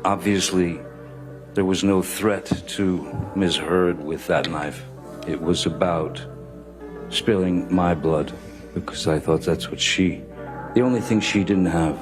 Obviously, there was no threat to Ms. Heard with that knife. It was about spilling my blood, because I thought that's what the only thing she didn't have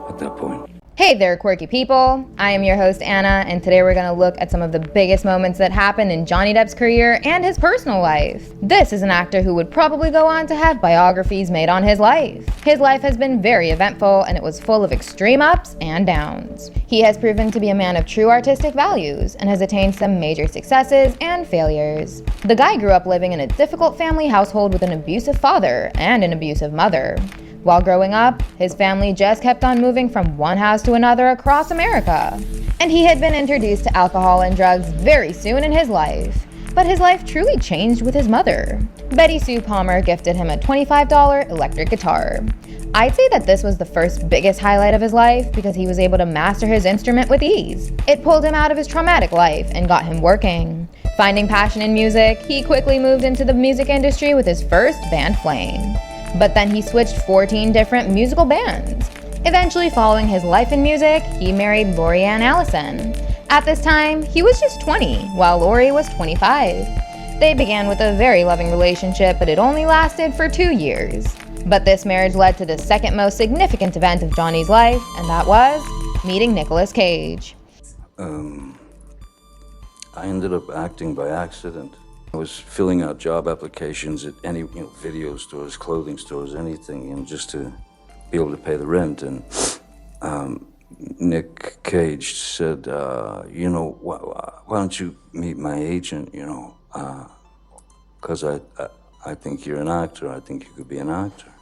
at that point. Hey there, quirky people. I am your host, Anna, and today we're going to look at some of the biggest moments that happened in Johnny Depp's career and his personal life. This is an actor who would probably go on to have biographies made on his life. His life has been very eventful, and it was full of extreme ups and downs. He has proven to be a man of true artistic values and has attained some major successes and failures. The guy grew up living in a difficult family household with an abusive father and an abusive mother. While growing up, his family just kept on moving from one house to another across America. And he had been introduced to alcohol and drugs very soon in his life. But his life truly changed with his mother. Betty Sue Palmer gifted him a $25 electric guitar. I'd say that this was the first biggest highlight of his life because he was able to master his instrument with ease. It pulled him out of his traumatic life and got him working. Finding passion in music, he quickly moved into the music industry with his first band, Flame. But then he switched 14 different musical bands. Eventually, following his life in music, he married Lori Ann Allison. At this time, he was just 20, while Lori was 25. They began with a very loving relationship, but it only lasted for 2 years. But this marriage led to the second most significant event of Johnny's life, and that was meeting Nicolas Cage. I ended up acting by accident. I was filling out job applications at any video stores, clothing stores, anything, just to be able to pay the rent. And Nick Cage said, why don't you meet my agent, because I think you're an actor. I think you could be an actor.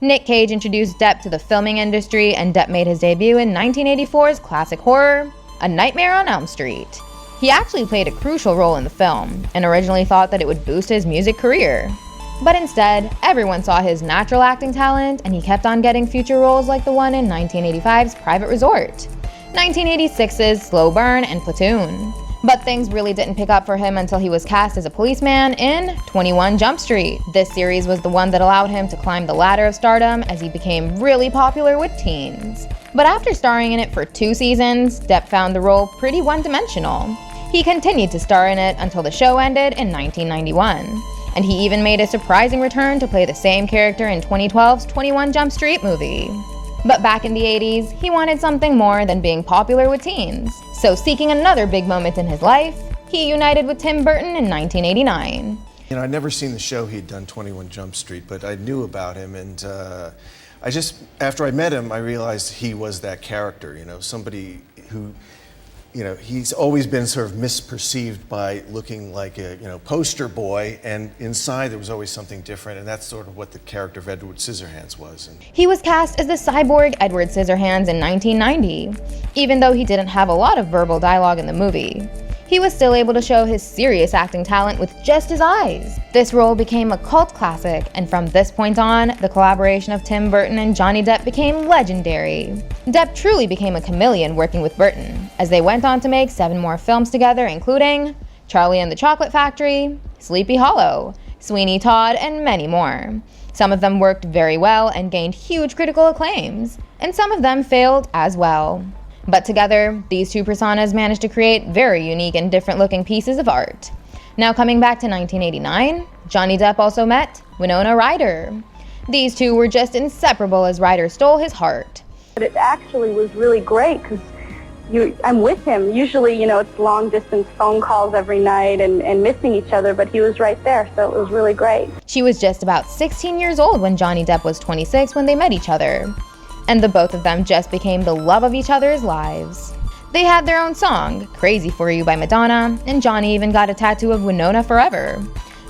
Nick Cage introduced Depp to the filming industry, and Depp made his debut in 1984's classic horror, A Nightmare on Elm Street. He actually played a crucial role in the film, and originally thought that it would boost his music career. But instead, everyone saw his natural acting talent, and he kept on getting future roles like the one in 1985's Private Resort, 1986's Slow Burn, and Platoon. But things really didn't pick up for him until he was cast as a policeman in 21 Jump Street. This series was the one that allowed him to climb the ladder of stardom as he became really popular with teens. But after starring in it for 2 seasons, Depp found the role pretty one-dimensional. He continued to star in it until the show ended in 1991. And he even made a surprising return to play the same character in 2012's 21 Jump Street movie. But back in the 80s, he wanted something more than being popular with teens. So seeking another big moment in his life, he united with Tim Burton in 1989. I'd never seen the show he'd done, 21 Jump Street, but I knew about him, and after I met him, I realized he was that character, somebody who, he's always been sort of misperceived by looking like a, poster boy, and inside there was always something different, and that's sort of what the character of Edward Scissorhands was. He was cast as the cyborg Edward Scissorhands in 1990. Even though he didn't have a lot of verbal dialogue in the movie, he was still able to show his serious acting talent with just his eyes. This role became a cult classic, and from this point on, the collaboration of Tim Burton and Johnny Depp became legendary. Depp truly became a chameleon working with Burton, as they went on to make 7 more films together, including Charlie and the Chocolate Factory, Sleepy Hollow, Sweeney Todd, and many more. Some of them worked very well and gained huge critical acclaims, and some of them failed as well. But together, these two personas managed to create very unique and different looking pieces of art. Now coming back to 1989, Johnny Depp also met Winona Ryder. These two were just inseparable as Ryder stole his heart. But it actually was really great because I'm with him. Usually, it's long distance phone calls every night and missing each other, but he was right there, so it was really great. She was just about 16 years old when Johnny Depp was 26 when they met each other. And the both of them just became the love of each other's lives. They had their own song, Crazy For You by Madonna, and Johnny even got a tattoo of Winona Forever.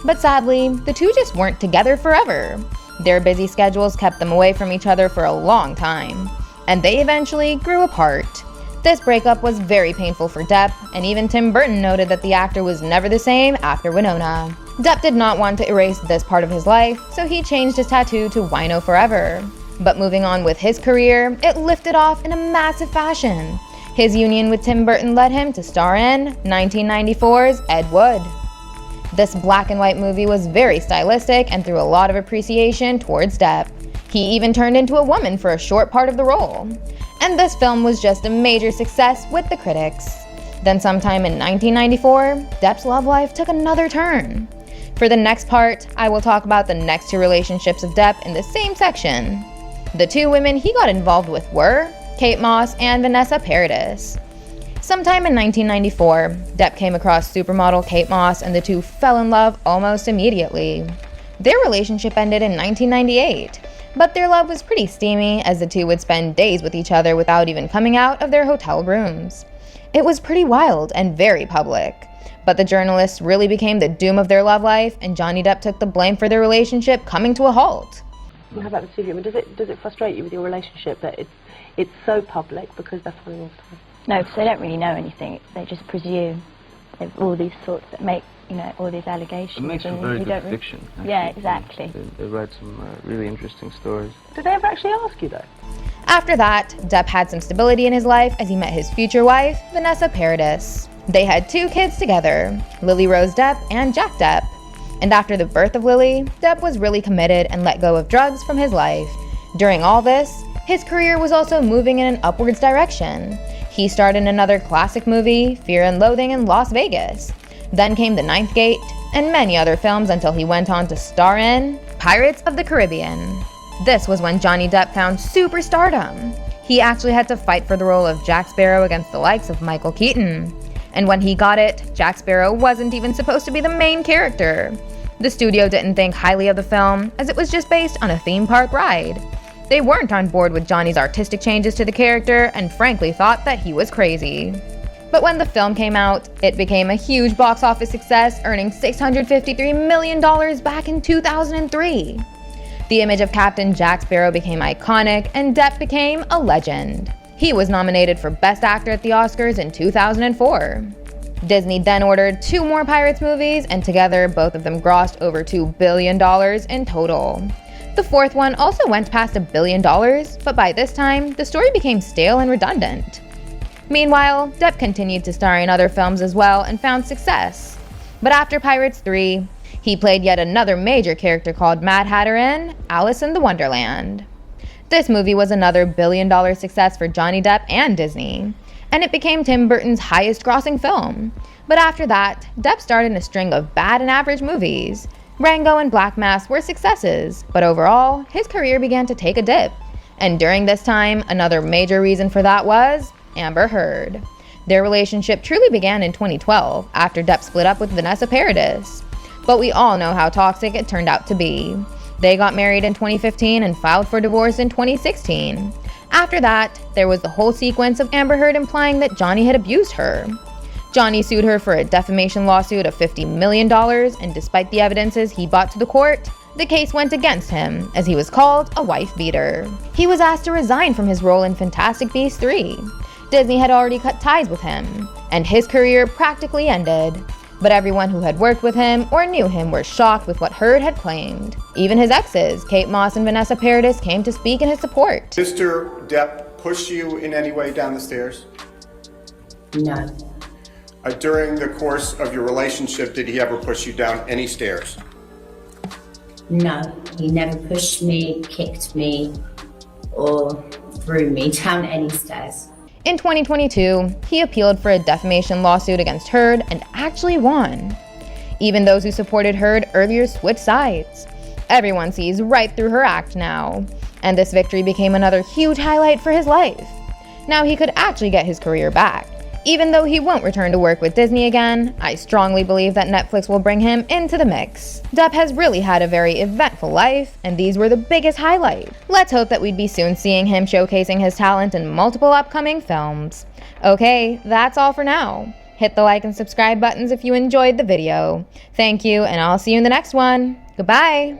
But sadly, the two just weren't together forever. Their busy schedules kept them away from each other for a long time, and they eventually grew apart. This breakup was very painful for Depp, and even Tim Burton noted that the actor was never the same after Winona. Depp did not want to erase this part of his life, so he changed his tattoo to Wino Forever. But moving on with his career, it lifted off in a massive fashion. His union with Tim Burton led him to star in 1994's Ed Wood. This black and white movie was very stylistic and threw a lot of appreciation towards Depp. He even turned into a woman for a short part of the role. and this film was just a major success with the critics. Then sometime in 1994, Depp's love life took another turn. For the next part, I will talk about the next two relationships of Depp in the same section. The two women he got involved with were Kate Moss and Vanessa Paradis. Sometime in 1994, Depp came across supermodel Kate Moss and the two fell in love almost immediately. Their relationship ended in 1998, but their love was pretty steamy as the two would spend days with each other without even coming out of their hotel rooms. It was pretty wild and very public, but the journalists really became the doom of their love life, and Johnny Depp took the blame for their relationship coming to a halt. How about the two of you? I mean, does it frustrate you with your relationship that it's so public because they're falling all the time? No, because they don't really know anything. They just presume. They've all these thoughts that make, all these allegations. It makes for very good fiction. Yeah, exactly. They write some really interesting stories. Did they ever actually ask you, though? After that, Depp had some stability in his life as he met his future wife, Vanessa Paradis. They had 2 kids together, Lily Rose Depp and Jack Depp. And after the birth of Lily, Depp was really committed and let go of drugs from his life. During all this, his career was also moving in an upwards direction. He starred in another classic movie, Fear and Loathing in Las Vegas. Then came The Ninth Gate, and many other films until he went on to star in Pirates of the Caribbean. This was when Johnny Depp found superstardom. He actually had to fight for the role of Jack Sparrow against the likes of Michael Keaton. And when he got it, Jack Sparrow wasn't even supposed to be the main character. The studio didn't think highly of the film, as it was just based on a theme park ride. They weren't on board with Johnny's artistic changes to the character and frankly thought that he was crazy. But when the film came out, it became a huge box office success, earning $653 million back in 2003. The image of Captain Jack Sparrow became iconic, and Depp became a legend. He was nominated for Best Actor at the Oscars in 2004. Disney then ordered 2 more Pirates movies, and together both of them grossed over $2 billion in total. The 4th one also went past $1 billion, but by this time, the story became stale and redundant. Meanwhile, Depp continued to star in other films as well and found success. But after Pirates 3, he played yet another major character called Mad Hatter in Alice in the Wonderland. This movie was another $1 billion success for Johnny Depp and Disney, and it became Tim Burton's highest-grossing film. But after that, Depp starred in a string of bad and average movies. Rango and Black Mass were successes, but overall, his career began to take a dip. And during this time, another major reason for that was Amber Heard. Their relationship truly began in 2012, after Depp split up with Vanessa Paradis. But we all know how toxic it turned out to be. They got married in 2015 and filed for divorce in 2016. After that, there was the whole sequence of Amber Heard implying that Johnny had abused her. Johnny sued her for a defamation lawsuit of $50 million, and despite the evidences he brought to the court, the case went against him, as he was called a wife beater. He was asked to resign from his role in Fantastic Beasts 3. Disney had already cut ties with him, and his career practically ended. But everyone who had worked with him or knew him were shocked with what Heard had claimed. Even his exes, Kate Moss and Vanessa Paradis, came to speak in his support. Mr. Depp pushed you in any way down the stairs? No. During the course of your relationship, did he ever push you down any stairs? No. He never pushed me, kicked me, or threw me down any stairs. In 2022, he appealed for a defamation lawsuit against Heard and actually won. Even those who supported Heard earlier switched sides. Everyone sees right through her act now, and this victory became another huge highlight for his life. Now he could actually get his career back. Even though he won't return to work with Disney again, I strongly believe that Netflix will bring him into the mix. Depp has really had a very eventful life, and these were the biggest highlights. Let's hope that we'd be soon seeing him showcasing his talent in multiple upcoming films. Okay, that's all for now. Hit the like and subscribe buttons if you enjoyed the video. Thank you, and I'll see you in the next one. Goodbye!